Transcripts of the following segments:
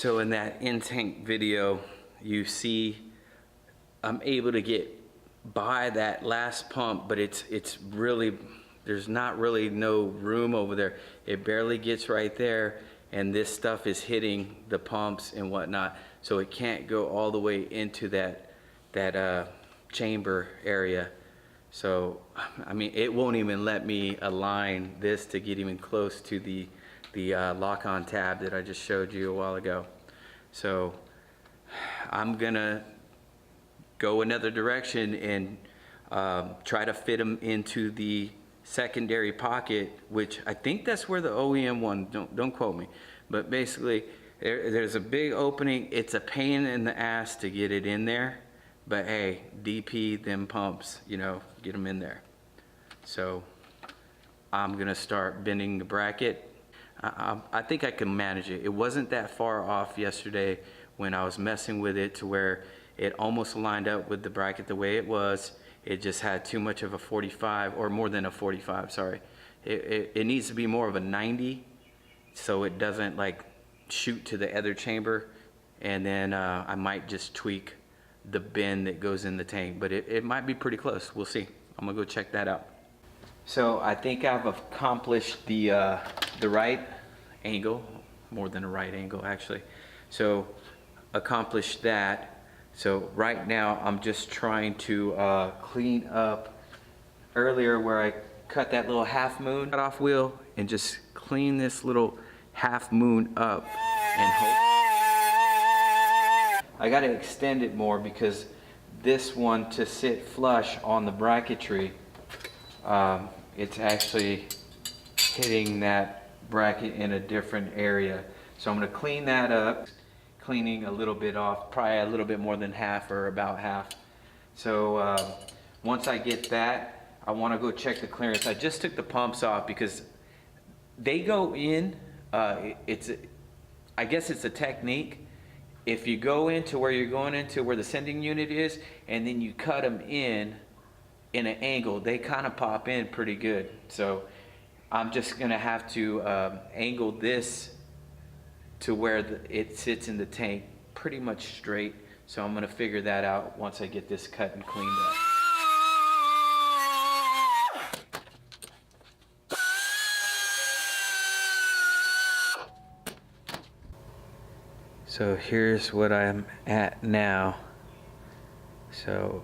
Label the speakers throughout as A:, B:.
A: So in that in-tank video, you see I'm able to get by that last pump, but it's really, there's not really no room over there. It barely gets right there, and this stuff is hitting the pumps and whatnot, so it can't go all the way into that chamber area. So I mean, it won't even let me align this to get even close to the lock-on tab that I just showed you a while ago. So I'm gonna go another direction and try to fit them into the secondary pocket, which I think that's where the OEM one, don't quote me, but basically there's a big opening. It's a pain in the ass to get it in there, but hey, DP them pumps, you know, get them in there. So I'm gonna start bending the bracket. I think I can manage it. It wasn't that far off yesterday when I was messing with it to where it almost lined up with the bracket the way it was. It just had too much of a 45, or more than a 45, sorry. It needs to be more of a 90 so it doesn't like shoot to the other chamber, and then I might just tweak the bend that goes in the tank, but it might be pretty close. We'll see. I'm gonna go check that out. So I think I've accomplished the right angle, more than a right angle actually. So accomplished that. So right now I'm just trying to clean up earlier where I cut that little half moon cut off wheel, and just clean this little half moon up and hope. I got to extend it more because this one, to sit flush on the bracketry, it's actually hitting that bracket in a different area. So I'm going to clean that up, cleaning a little bit off, probably a little bit more than half or about half. So once I get that, I want to go check the clearance. I just took the pumps off because they go in, I guess it's a technique. If you go into where you're going into where the sending unit is, and then you cut them in an angle, they kind of pop in pretty good. So I'm just gonna have to angle this to where it sits in the tank pretty much straight. So I'm gonna figure that out once I get this cut and cleaned up. So here's what I'm at now. So,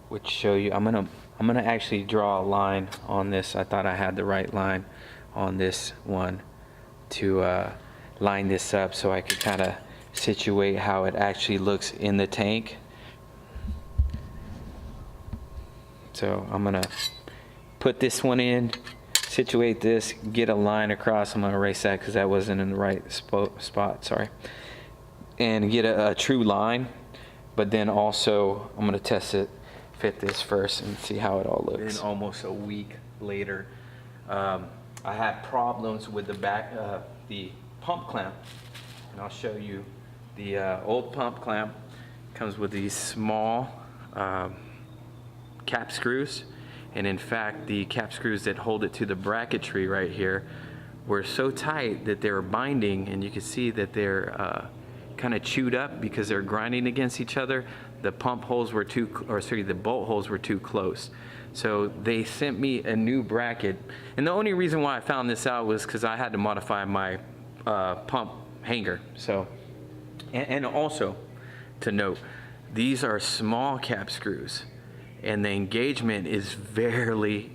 A: which show you, I'm gonna actually draw a line on this. I thought I had the right line on this one to line this up so I could kind of situate how it actually looks in the tank. So I'm gonna put this one in, situate this, get a line across. I'm gonna erase that because that wasn't in the right spot, sorry. And get a true line, but then also I'm gonna test it, fit this first and see how it all looks. Then almost a week later, I had problems with the back, the pump clamp, and I'll show you. The old pump clamp comes with these small cap screws, and in fact the cap screws that hold it to the bracketry right here were so tight that they were binding, and you can see that they're kind of chewed up because they're grinding against each other. The pump holes were the bolt holes were too close. So they sent me a new bracket, and the only reason why I found this out was because I had to modify my pump hanger. So, and also to note, these are small cap screws, and the engagement is barely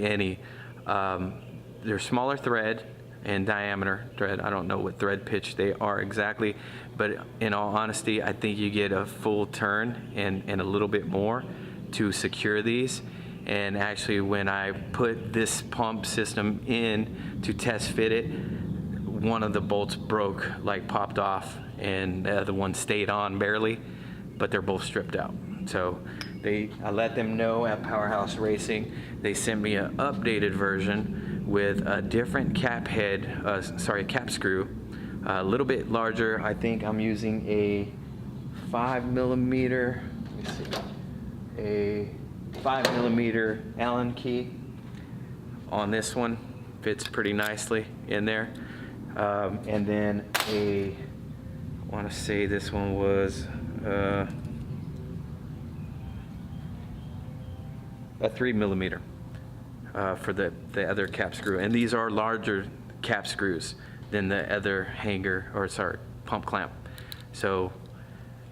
A: any. They're smaller thread and diameter thread. I don't know what thread pitch they are exactly, but in all honesty, I think you get a full turn and a little bit more to secure these. And actually, when I put this pump system in to test fit it, one of the bolts broke, like popped off, and the other one stayed on barely, but they're both stripped out. So I let them know at Powerhouse Racing. They sent me an updated version with a different cap cap screw, a little bit larger. I think I'm using a 5mm, let me see, a 5mm Allen key on this one. Fits pretty nicely in there. And then I want to say this one was a 3mm for the other cap screw. And these are larger cap screws than the other hanger, or sorry, pump clamp. So,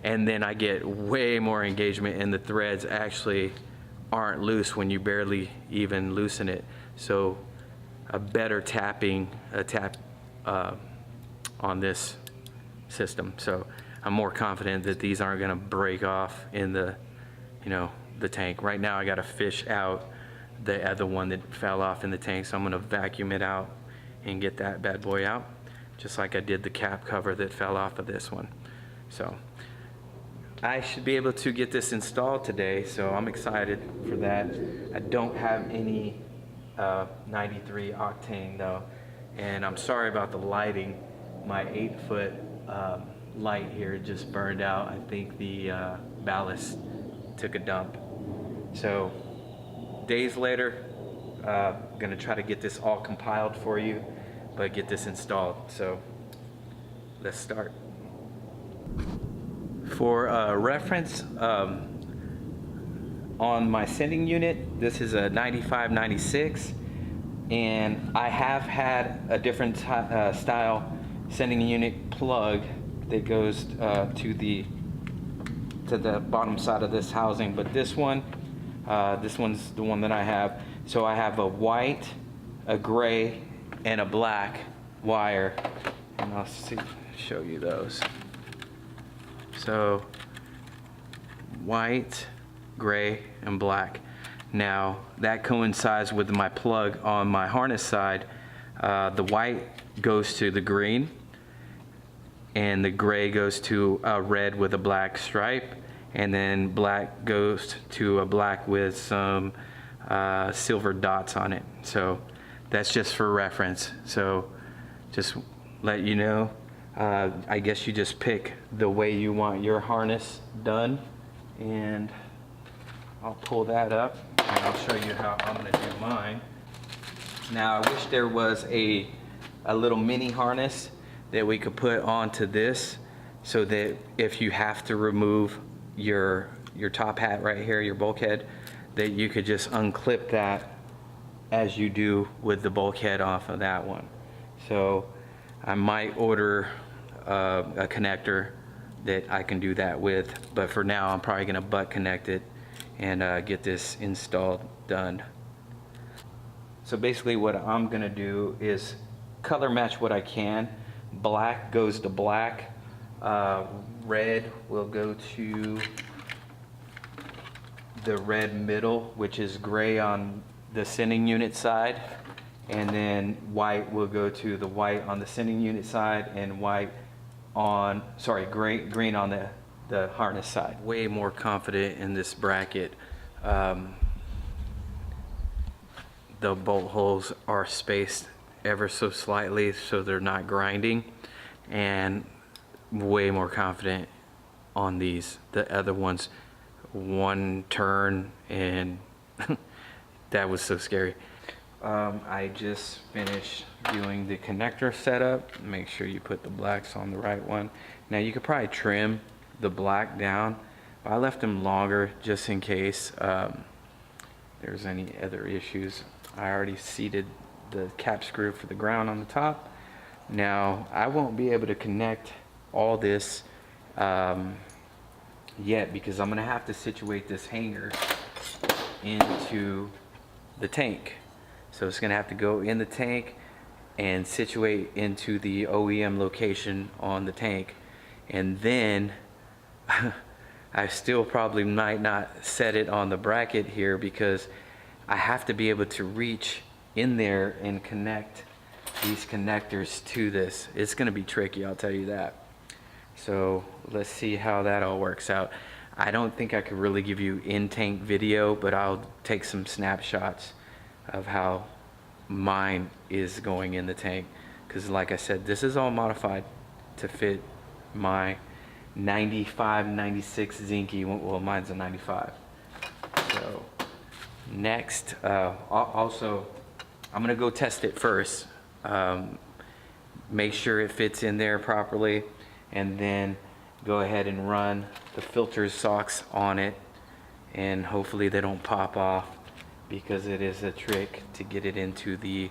A: and then I get way more engagement, and the threads actually aren't loose when you barely even loosen it. So a better tap on this system. So I'm more confident that these aren't gonna break off in the, the tank. Right now I gotta fish out the other one that fell off in the tank, so I'm gonna vacuum it out and get that bad boy out, just like I did the cap cover that fell off of this one. So I should be able to get this installed today, so I'm excited for that. I don't have any 93 octane though, and I'm sorry about the lighting. My 8-foot light here just burned out. I think the ballast took a dump. So days later, gonna try to get this all compiled for you, but get this installed. So let's start. For reference, on my sending unit, this is a 95-96, and I have had a different style sending unit plug that goes to the bottom side of this housing, but this one's the one that I have. So I have a white, a gray, and a black wire, and I'll show you those. So white, gray, and black. Now that coincides with my plug on my harness side. The white goes to the green, and the gray goes to a red with a black stripe, and then black goes to a black with some silver dots on it. So that's just for reference. So just let you know. I guess you just pick the way you want your harness done, and I'll pull that up and I'll show you how I'm gonna do mine. Now I wish there was a little mini harness that we could put onto this, so that if you have to remove your top hat right here, your bulkhead, that you could just unclip that as you do with the bulkhead off of that one. So I might order a connector that I can do that with, but for now I'm probably gonna butt connect it and get this installed done. So basically what I'm gonna do is color match what I can. Black goes to black, red will go to the red middle, which is gray on the sending unit side, and then white will go to the white on the sending unit side, and white on, sorry, green on the harness side. Way more confident in this bracket. The bolt holes are spaced ever so slightly so they're not grinding, and way more confident on these. The other ones, one turn, and that was so scary. I just finished doing the connector setup. Make sure you put the blacks on the right one. Now you could probably trim the black down, but I left them longer just in case there's any other issues. I already seated the cap screw for the ground on the top. Now I won't be able to connect all this yet, because I'm gonna have to situate this hanger into the tank. So it's gonna have to go in the tank and situate into the OEM location on the tank, and then I still probably might not set it on the bracket here, because I have to be able to reach in there and connect these connectors to this. It's gonna be tricky, I'll tell you that. So let's see how that all works out. I don't think I could really give you in-tank video, but I'll take some snapshots of how mine is going in the tank, because like I said, this is all modified to fit my 95-96 Zenki. Well, mine's a 95. So next, also I'm gonna go test it first, make sure it fits in there properly, and then go ahead and run the filter socks on it, and hopefully they don't pop off, because it is a trick to get it into the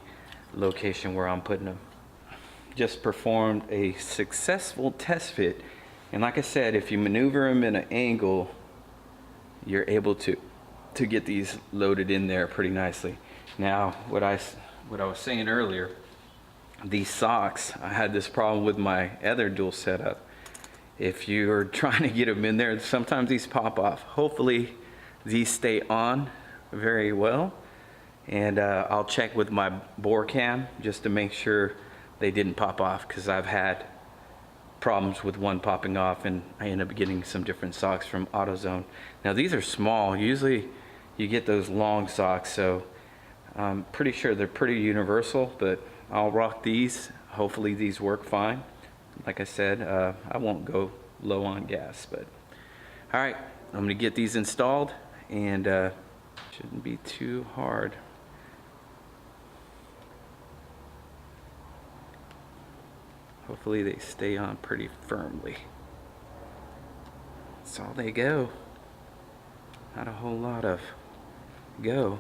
A: location where I'm putting them. Just performed a successful test fit, and like I said, if you maneuver them in an angle, you're able to get these loaded in there pretty nicely. Now, what I was saying earlier, these socks, I had this problem with my other dual setup. If you're trying to get them in there, sometimes these pop off. Hopefully these stay on very well, and I'll check with my bore cam just to make sure they didn't pop off, because I've had problems with one popping off, and I end up getting some different socks from AutoZone. Now these are small. Usually you get those long socks, so I'm pretty sure they're pretty universal, but I'll rock these. Hopefully these work fine. Like I said, I won't go low on gas, but all right, I'm gonna get these installed, and shouldn't be too hard. Hopefully they stay on pretty firmly. That's all they go. Not a whole lot of go.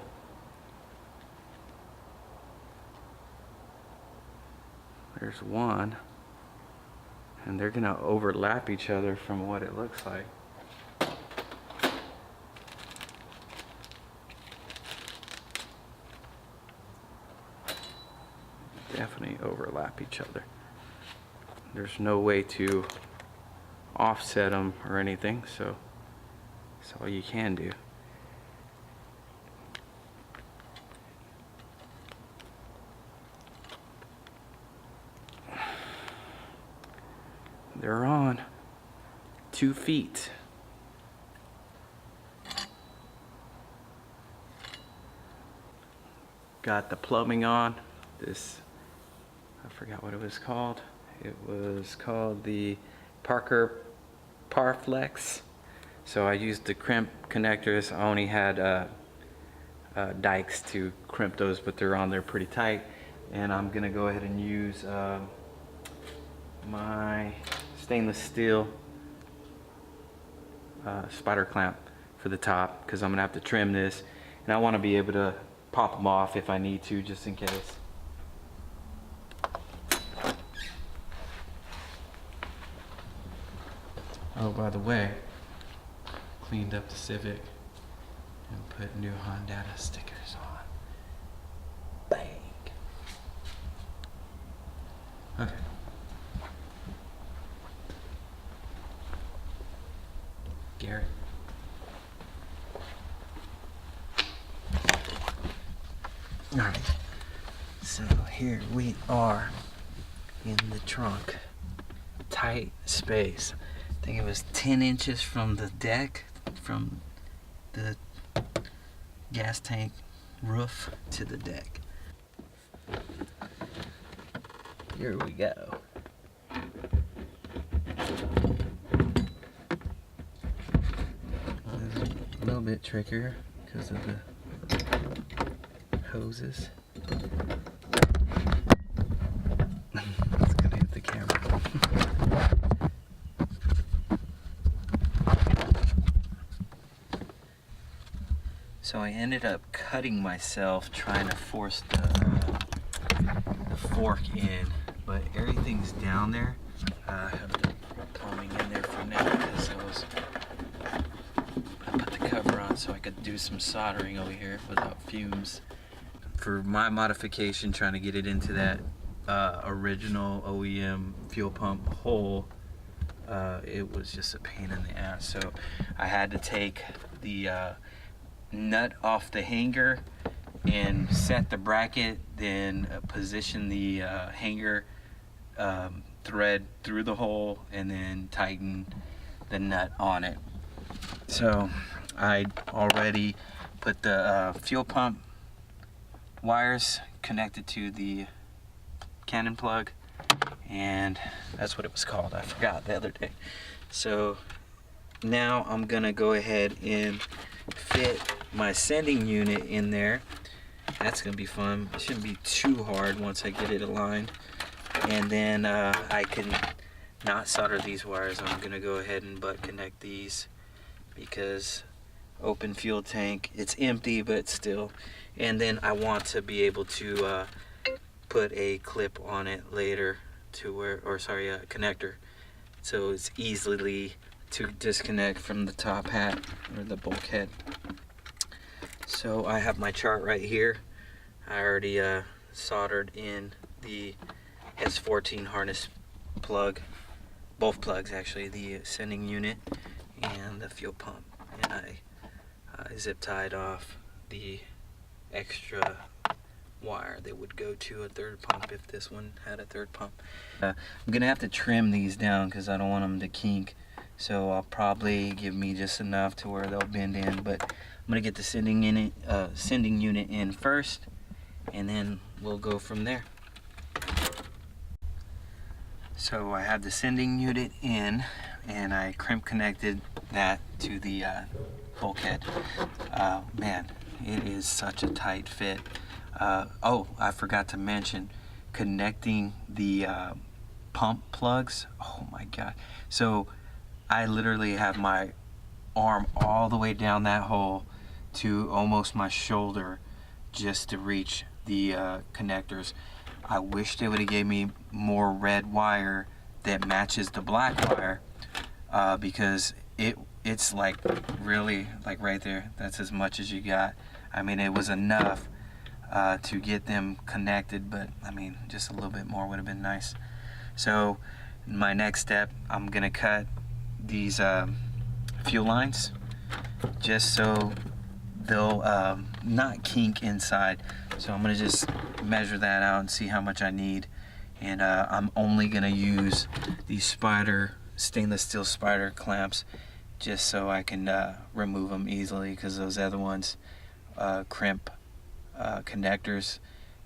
A: There's one, and they're gonna overlap each other from what it looks like. Definitely overlap each other. There's no way to offset them or anything, so that's all you can do. They're on 2 feet. Got the plumbing on. This, I forgot what it was called. It was called the Parker Parflex. So I used the crimp connectors. I only had dikes to crimp those, but they're on there pretty tight. And I'm gonna go ahead and use my stainless steel spider clamp for the top, because I'm gonna have to trim this, and I want to be able to pop them off if I need to, just in case. Oh, by the way, cleaned up the Civic and put new Honda stickers on. Bang. Okay. Garrett. All right. So here we are in the trunk. Tight space. I think it was 10 inches from the deck, from the gas tank roof to the deck. Here we go. This is a little bit trickier because of the hoses. It's gonna hit the camera. So I ended up cutting myself trying to force the fork in, but everything's down there. I have the plumbing in there for now because I put the cover on so I could do some soldering over here without fumes. For my modification, trying to get it into that original OEM fuel pump hole, it was just a pain in the ass. So I had to take the nut off the hanger and set the bracket, then position the hanger thread through the hole, and then tighten the nut on it. So I already put the fuel pump wires connected to the Cannon plug, and that's what it was called. I forgot the other day. So now I'm gonna go ahead and fit my sending unit in there. That's gonna be fun. It shouldn't be too hard once I get it aligned. And then I can not solder these wires. I'm gonna go ahead and butt connect these because open fuel tank, it's empty but still. And then I want to be able to put a clip on it later to where, or sorry, a connector, so it's easily to disconnect from the top hat or the bulkhead. So I have my chart right here. I already soldered in the S14 harness plug, both plugs actually, the sending unit and the fuel pump, and I zip tied off the extra wire that would go to a third pump if this one had a third pump. I'm gonna have to trim these down because I don't want them to kink, so I'll probably give me just enough to where they'll bend in, but I'm gonna get the sending unit in first, and then we'll go from there. So I have the sending unit in, and I crimp connected that to the bulkhead. Man, it is such a tight fit. Oh, I forgot to mention connecting the pump plugs. Oh my god. So I literally have my arm all the way down that hole to almost my shoulder just to reach the connectors. I wish they would have gave me more red wire that matches the black wire, because it's like really like right there. That's as much as you got. I mean, it was enough to get them connected, but I mean, just a little bit more would have been nice. So my next step, I'm gonna cut these fuel lines just so they'll not kink inside. So I'm gonna just measure that out and see how much I need, and I'm only gonna use these stainless steel spider clamps just so I can remove them easily, because those other ones, crimp connectors,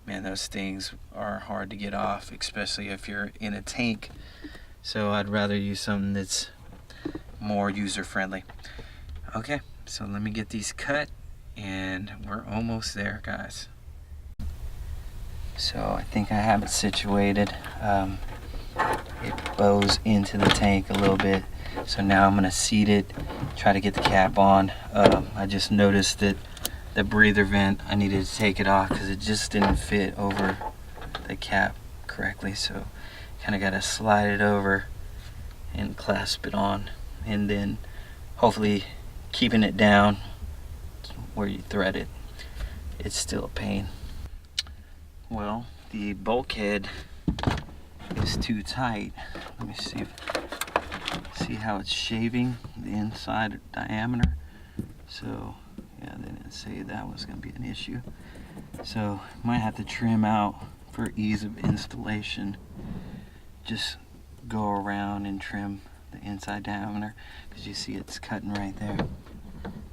A: man, those things are hard to get off, especially if you're in a tank. So I'd rather use something that's more user friendly. Okay, so let me get these cut, and we're almost there, guys. So I think I have it situated. It bows into the tank a little bit, so now I'm gonna seat it, try to get the cap on. I just noticed that the breather vent, I needed to take it off because it just didn't fit over the cap correctly, so kind of got to slide it over and clasp it on, and then hopefully keeping it down where you thread it. It's still a pain. Well, the bulkhead is too tight. Let me see how it's shaving the inside diameter. So yeah, they didn't say that was going to be an issue. So might have to trim out for ease of installation. Just go around and trim the inside diameter, because you see it's cutting right there.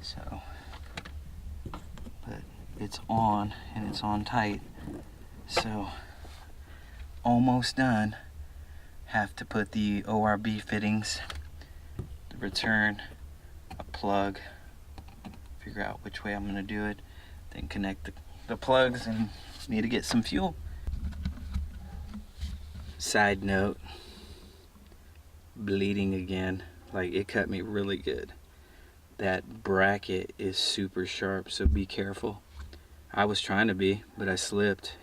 A: So, but it's on, and it's on tight. So almost done. Have to put the ORB fittings, the return, a plug, figure out which way I'm going to do it, then connect the plugs, and need to get some fuel. Side note, bleeding again. Like, it cut me really good. That bracket is super sharp, so be careful. I was trying to be, but I slipped,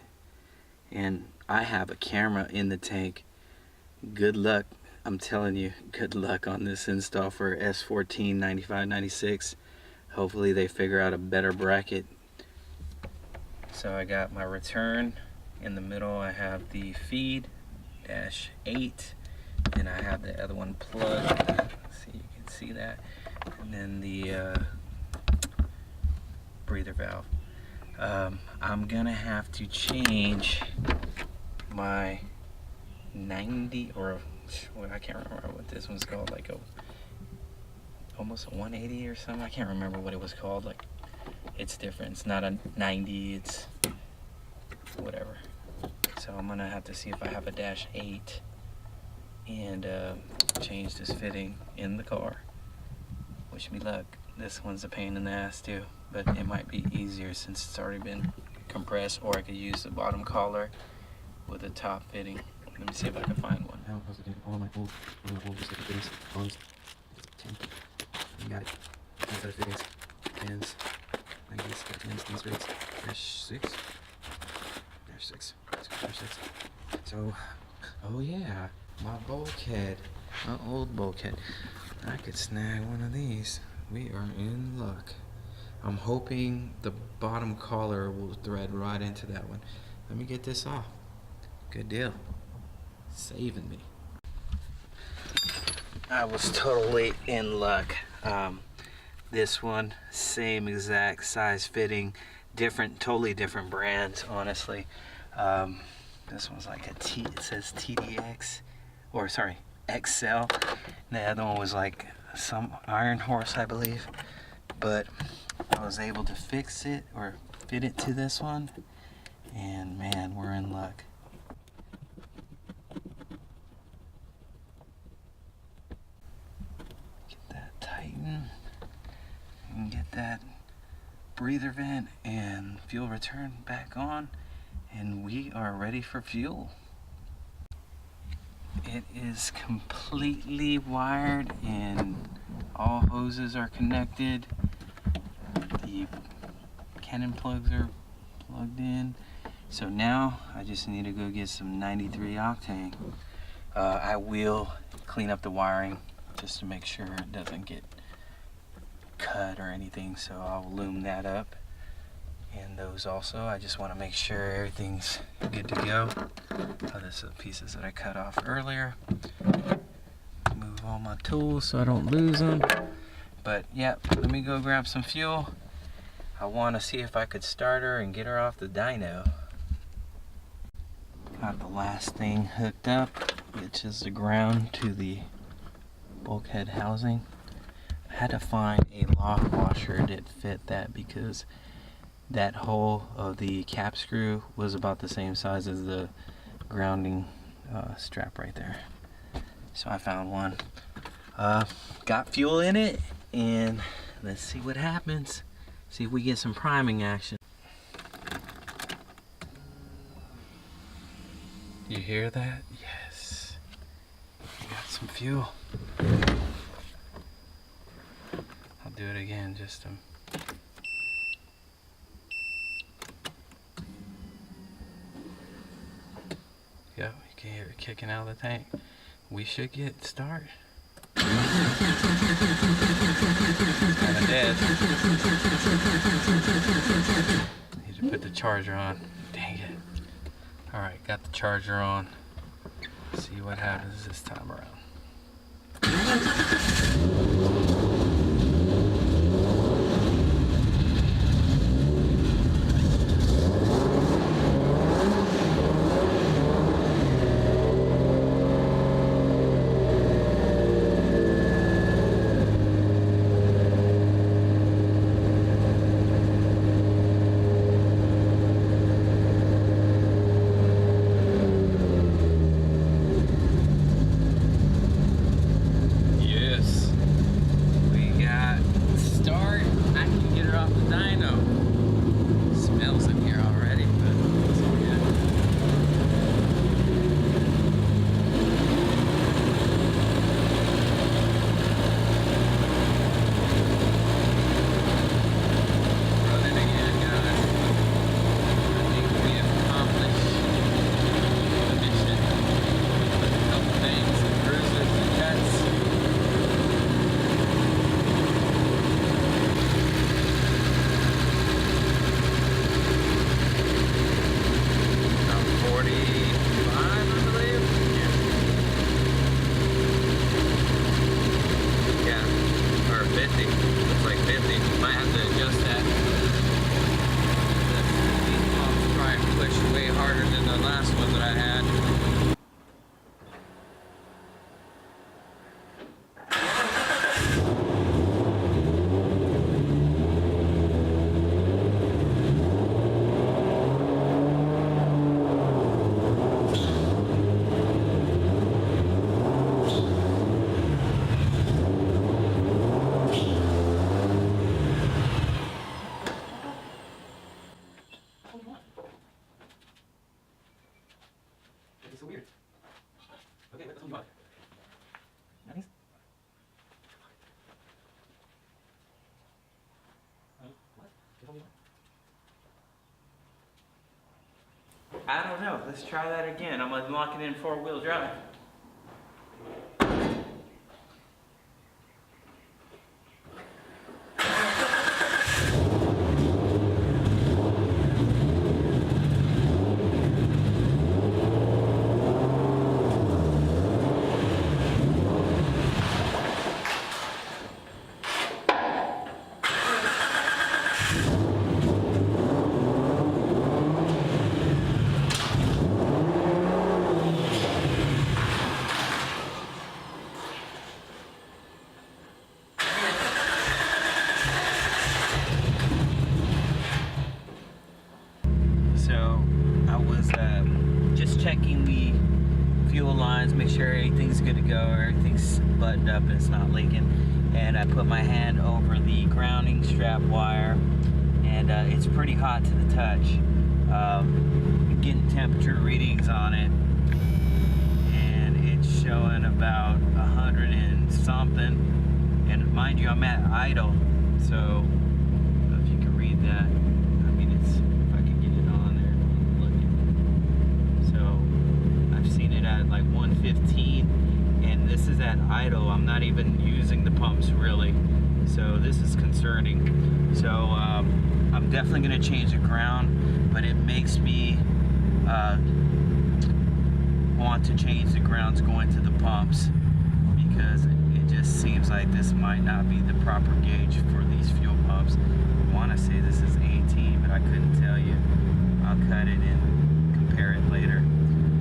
A: and I have a camera in the tank. Good luck, I'm telling you, good luck on this install for S14 9596. Hopefully they figure out a better bracket. So I got my return in the middle. I have the feed -8, and I have the other one plugged. So you can see that, and then the breather valve. I'm gonna have to change my 90, or well, I can't remember what this one's called, like almost a 180 or something. I can't remember what it was called. Like, it's different. It's not a 90, it's whatever. So I'm gonna have to see if I have a -8 and change this fitting in the car. Wish me luck. This one's a pain in the ass too, but it might be easier since it's already been compressed, or I could use the bottom collar with a top fitting. Let me see if I can find one.
B: Now I was looking at all my old fittings, bonds, 10. You got it. These are fittings, pins, like these, these grades. There's 6. There's 6. There's 6. So, oh yeah, my bulkhead, my old bulkhead. I could snag one of these. We are in luck. I'm hoping the bottom collar will thread right into that one. Let me get this off. Good deal. Saving me. I was totally in luck. This one, same exact size fitting, different, totally different brands, honestly. This one's like a T, it says TDX, or sorry, XL. And the other one was like some Iron Horse, I believe. But I was able to fix it, or fit it to this one. And man, we're in luck. Get that tighten. And get that breather vent and fuel return back on. And we are ready for fuel. It is completely wired and all hoses are connected. The cannon plugs are plugged in. So now I just need to go get some 93 octane. I will clean up the wiring just to make sure it doesn't get cut or anything, so I'll loom that up. And those also, I just want to make sure everything's good to go. Oh, this are the pieces that I cut off earlier. Move all my tools so I don't lose them. But yeah, let me go grab some fuel. I want to see if I could start her and get her off the dyno. Got the last thing hooked up, which is the ground to the bulkhead housing. I had to find a lock washer that fit that because that hole of the cap screw was about the same size as the grounding strap right there. So I found one. Got fuel in it, and let's see what happens. See if we get some priming action. You hear that? Yes. We got some fuel. I'll do it again just to... Yep, you can hear it kicking out of the tank. We should get start. It's kind of dead. Need to put the charger on. Dang it. Alright, got the charger on. See what happens this time around.
A: let's try that again. I'm gonna lock it in 4-wheel drive. So I was just checking the fuel lines, make sure everything's good to go, everything's buttoned up and it's not leaking. And I put my hand over the grounding strap wire, and it's pretty hot to the touch. Getting temperature readings on it, and it's showing about 100 and something. And mind you, I'm at idle, so I don't know if you can read that. I mean, it's, if I can get it on there, look. So I've seen it at like 115, and this is at idle. I'm not even using the pumps really, so this is concerning. So I'm definitely going to change the ground, but it makes me want to change the grounds going to the pumps, because it just seems like this might not be the proper gauge for these fuel pumps. I want to say this is 18, but I couldn't tell you. I'll cut it and compare it later.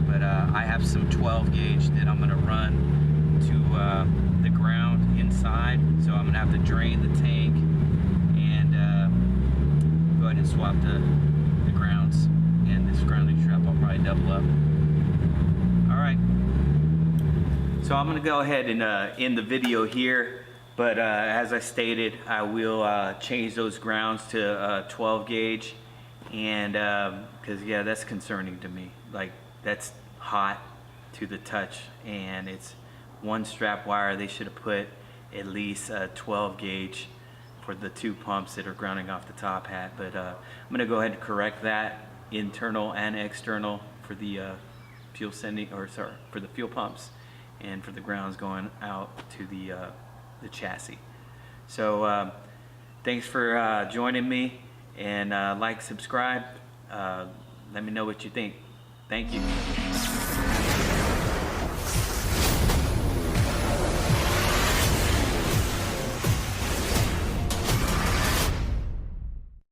A: But I have some 12 gauge that I'm going to run to the ground inside, so I'm going to have to drain the tank and go ahead and swap the grounds, and this grounding strap I'll probably double up. Alright, so I'm going to go ahead and end the video here, but as I stated, I will change those grounds to 12 gauge, and because yeah, that's concerning to me. Like, that's hot to the touch, and it's one strap wire. They should have put at least 12 gauge for the two pumps that are grounding off the top hat. But I'm going to go ahead and correct that, internal and external, for the fuel sending, or sorry, for the fuel pumps, and for the grounds going out to the chassis. So thanks for joining me, and like, subscribe. Let me know what you think. Thank you.